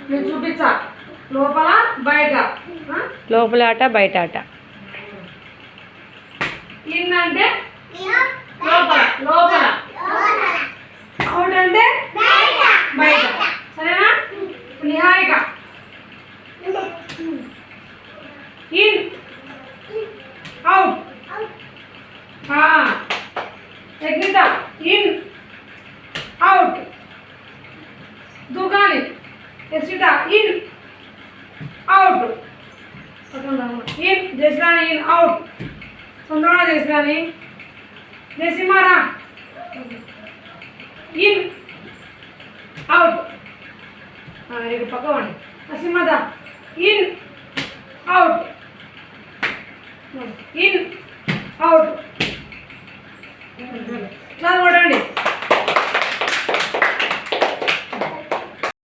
నేను చూపించా లోపల బయట లోపల ఆట బయట ఆట ఇన్ అంటే లోపల లోపల అవుట్ అంటే బయట సరేనా Niharika in out Yagnitha in out దుగాని యశ్విత ఇన్ అవుట్ ఇన్ జస్రాని ఇన్ అవుట్ సుందరణ జస్రాని జసిమారా ఇన్ అవుట్ ఇక పక్కవండి అసిమద ఇన్ అవుట్ ఇన్ అవుట్ ఇట్లా కొట్టండి